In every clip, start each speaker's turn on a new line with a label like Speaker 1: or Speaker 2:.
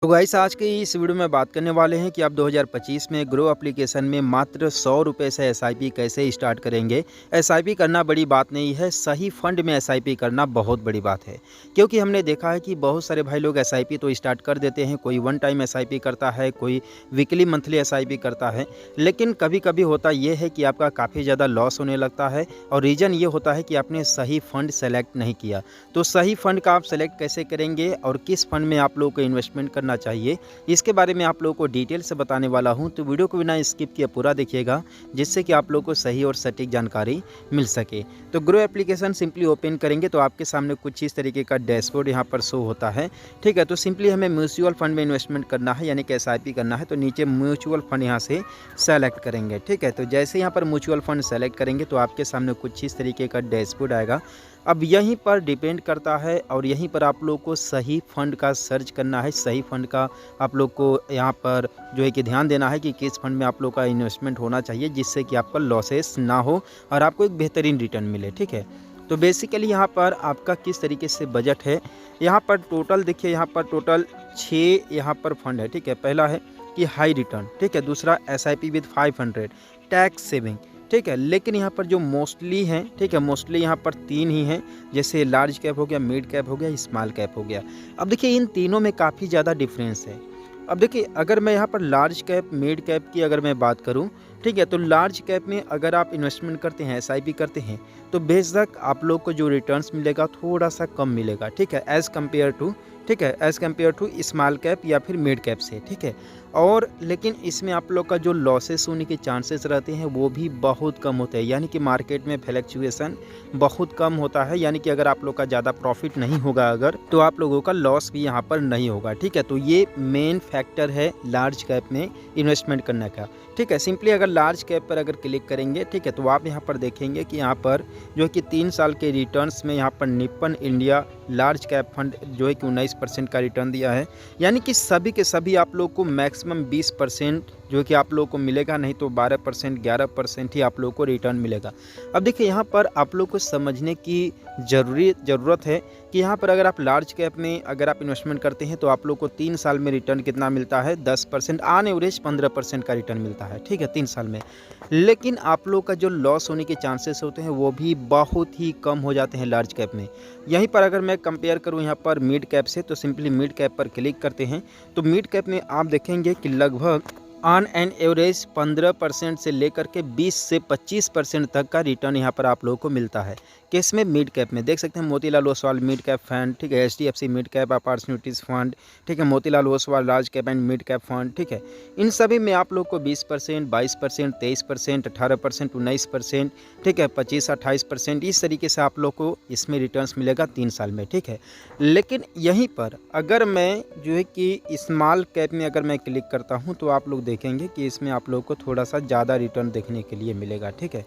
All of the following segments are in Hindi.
Speaker 1: तो गाइस आज के इस वीडियो में बात करने वाले हैं कि आप 2025 में ग्रो एप्लीकेशन में मात्र 100 रुपये से एसआईपी कैसे स्टार्ट करेंगे। एसआईपी करना बड़ी बात नहीं है, सही फंड में एसआईपी करना बहुत बड़ी बात है। क्योंकि हमने देखा है कि बहुत सारे भाई लोग एसआईपी तो स्टार्ट कर देते हैं, कोई वन टाइम एसआईपी करता है, कोई वीकली मंथली एसआईपी करता है। लेकिन कभी कभी होता ये है कि आपका काफ़ी ज़्यादा लॉस होने लगता है और रीज़न ये होता है कि आपने सही फंड सेलेक्ट नहीं किया। तो सही फंड का आप सेलेक्ट कैसे करेंगे और किस फंड में आप लोगों को इन्वेस्टमेंट करना चाहिए, इसके बारे में आप लोगों को डिटेल से बताने वाला हूं। तो वीडियो को बिना स्किप किए पूरा देखिएगा, जिससे कि आप लोगों को सही और सटीक जानकारी मिल सके। तो ग्रो एप्लीकेशन सिंपली ओपन करेंगे तो आपके सामने कुछ इस तरीके का डैशबोर्ड यहां पर शो होता है। ठीक है, तो सिंपली हमें म्यूचुअल फंड में इन्वेस्टमेंट करना है, यानी कि एसआईपी करना है। तो नीचे म्यूचुअल फंड यहाँ से सेलेक्ट करेंगे। ठीक है, तो जैसे यहाँ पर म्यूचुअल फंड सेलेक्ट करेंगे तो आपके सामने कुछ इस तरीके का डैशबोर्ड आएगा। अब यहीं पर डिपेंड करता है और यहीं पर आप लोग को सही फंड का सर्च करना है। सही फंड का आप लोग को यहाँ पर जो है कि ध्यान देना है कि किस फंड में आप लोग का इन्वेस्टमेंट होना चाहिए, जिससे कि आपका लॉसेस ना हो और आपको एक बेहतरीन रिटर्न मिले। ठीक है, तो बेसिकली यहाँ पर आपका किस तरीके से बजट है, यहाँ पर टोटल देखिए, यहाँ पर टोटल 6 यहाँ पर फंड है। ठीक है, पहला है कि हाई रिटर्न, ठीक है, दूसरा एसआईपी विद 500 टैक्स सेविंग। ठीक है, लेकिन यहाँ पर जो मोस्टली हैं, ठीक है, मोस्टली यहाँ पर 3 ही हैं, जैसे लार्ज कैप हो गया, मिड कैप हो गया, स्मॉल कैप हो गया। अब देखिए इन तीनों में काफ़ी ज़्यादा डिफरेंस है। अब देखिए अगर मैं यहाँ पर लार्ज कैप मिड कैप की अगर मैं बात करूँ, ठीक है, तो लार्ज कैप में अगर आप इन्वेस्टमेंट करते हैं, एसआईपी करते हैं, तो बेशक आप लोग को जो रिटर्न्स मिलेगा थोड़ा सा कम मिलेगा। ठीक है, एज़ कम्पेयर टू, ठीक है, as compare to small cap या फिर मिड कैप से। ठीक है, और लेकिन इसमें आप लोग का जो लॉसेस होने के चांसेस रहते हैं वो भी बहुत कम होते हैं, यानी कि मार्केट में फ्लक्चुएशन बहुत कम होता है। यानी कि अगर आप लोग का ज़्यादा प्रॉफिट नहीं होगा अगर, तो आप लोगों का लॉस भी यहाँ पर नहीं होगा। ठीक है, तो ये मेन फैक्टर है लार्ज कैप में इन्वेस्टमेंट करने का। ठीक है, सिंपली अगर लार्ज कैप पर अगर क्लिक करेंगे, ठीक है, तो आप यहाँ पर देखेंगे कि यहाँ पर जो है कि 3 साल के रिटर्न्स में यहाँ पर Nippon India large cap fund जो है कि 19% का रिटर्न दिया है। यानी कि सभी के सभी आप लोग को मैक्सिमम 20% जो कि आप लोगों को मिलेगा, नहीं तो 12% 11% ही आप लोगों को रिटर्न मिलेगा। अब देखिए यहाँ पर आप लोग को समझने की ज़रूरत है कि यहाँ पर अगर आप लार्ज कैप में अगर आप इन्वेस्टमेंट करते हैं तो आप लोग को 3 साल में रिटर्न कितना मिलता है, 10%, ऑन एवरेज 15% का रिटर्न मिलता है। ठीक है, 3 साल में। लेकिन आप लोग का जो लॉस होने के चांसेस होते हैं वो भी बहुत ही कम हो जाते हैं लार्ज कैप में। यहीं पर अगर मैं कंपेयर करूँ यहाँ पर मिड कैप से, तो सिंपली मिड कैप पर क्लिक करते हैं तो मिड कैप में आप देखेंगे कि लगभग ऑन एन एवरेज 15% से लेकर के 20 से 25% तक का रिटर्न यहाँ पर आप लोगों को मिलता है। किसमें? मिड कैप में। देख सकते हैं Motilal Oswal mid cap fund, ठीक है, HDFC mid cap opportunities fund, ठीक है, Motilal Oswal large cap and mid cap fund. ठीक है, इन सभी में आप लोग को 20%, 22%, 23%, 18%, 19%, ठीक है, 25-28%, इस तरीके से आप लोग को इसमें रिटर्न्स मिलेगा 3 साल में। ठीक है, लेकिन यहीं पर अगर मैं जो है कि स्मॉल कैप में अगर मैं क्लिक करता हूँ तो आप लोग देखेंगे कि इसमें आप लोग को थोड़ा सा ज़्यादा रिटर्न देखने के लिए मिलेगा। ठीक है,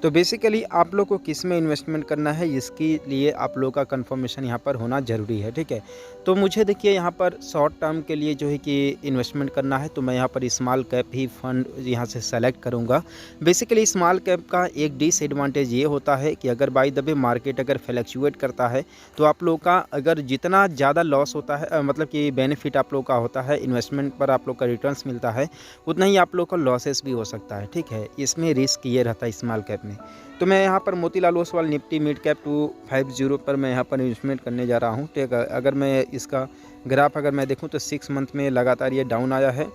Speaker 1: तो बेसिकली आप लोग को किस में इन्वेस्टमेंट करना है, इसके लिए आप लोग का कंफर्मेशन यहाँ पर होना ज़रूरी है। ठीक है, तो मुझे देखिए यहाँ पर शॉर्ट टर्म के लिए जो है कि इन्वेस्टमेंट करना है, तो मैं यहाँ पर स्मॉल कैप ही फंड यहाँ से सेलेक्ट करूँगा। बेसिकली स्मॉल कैप का एक डिसएडवांटेज ये होता है कि अगर बाय द वे मार्केट अगर फ्लक्चुएट करता है तो आप लोग का अगर जितना ज़्यादा लॉस होता है, मतलब कि बेनिफिट आप लोग का होता है, इन्वेस्टमेंट पर आप लोग का रिटर्न्स मिलता है, उतना ही आप लोग का लॉसेस भी हो सकता है। ठीक है, इसमें रिस्क ये रहता है स्मॉल कैप में। तो मैं यहाँ पर Motilal Oswal Nifty mid cap 250 पर मैं यहाँ पर इन्वेस्टमेंट करने जा रहा हूँ। ठीक है, अगर मैं इसका ग्राफ अगर मैं देखूँ तो 6 मंथ में लगातार ये डाउन आया है।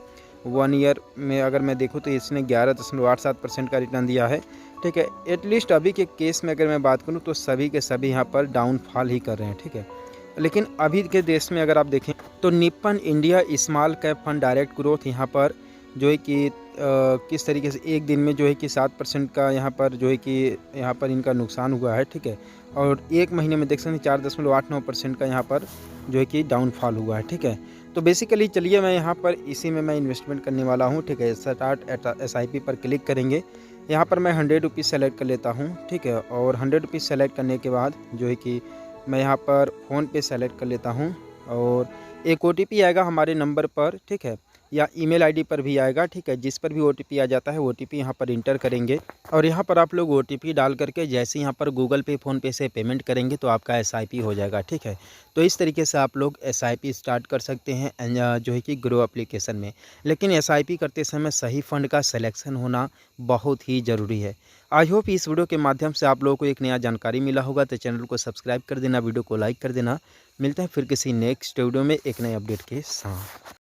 Speaker 1: 1 ईयर में अगर मैं देखूँ तो इसने 11.87% का रिटर्न दिया है। ठीक है, एटलीस्ट अभी के केस में अगर मैं बात करूँ तो सभी के सभी यहाँ पर डाउनफॉल ही कर रहे हैं। ठीक है, लेकिन अभी के देश में अगर आप देखें तो Nippon India small cap fund direct growth यहाँ पर जो है कि किस तरीके से एक दिन में जो है कि 7% का यहाँ पर जो है कि यहाँ पर इनका नुकसान हुआ है। ठीक है, और एक महीने में देख सकते हैं 4.89% का यहाँ पर जो है कि डाउनफॉल हुआ है। ठीक है, तो बेसिकली चलिए मैं यहाँ पर इसी में मैं इन्वेस्टमेंट करने वाला हूँ। ठीक है, स्टार्ट एसआईपी पर क्लिक करेंगे। यहाँ पर मैं 100 रुपीज़ सेलेक्ट कर लेता हूँ। ठीक है, और 100 रुपीज़ सेलेक्ट करने के बाद जो है कि मैं यहाँ पर फ़ोन पे सेलेक्ट कर लेता हूँ और एक ओटीपी आएगा हमारे नंबर पर, ठीक है, या ईमेल आईडी पर भी आएगा, ठीक है। जिस पर भी ओटीपी आ जाता है ओटीपी यहाँ पर इंटर करेंगे और यहाँ पर आप लोग ओटीपी डाल करके जैसे यहाँ पर गूगल पे, फ़ोनपे से पेमेंट करेंगे तो आपका एसआईपी हो जाएगा, ठीक है। तो इस तरीके से आप लोग एसआईपी स्टार्ट कर सकते हैं जो है कि ग्रो एप्लीकेशन में। लेकिन एसआईपी करते समय सही फंड का सिलेक्शन होना बहुत ही ज़रूरी है। आई होप इस वीडियो के माध्यम से आप लोगों को एक नया जानकारी मिला होगा, तो चैनल को सब्सक्राइब कर देना, वीडियो को लाइक कर देना। मिलते हैं फिर किसी नेक्स्ट वीडियो में एक नए अपडेट के साथ।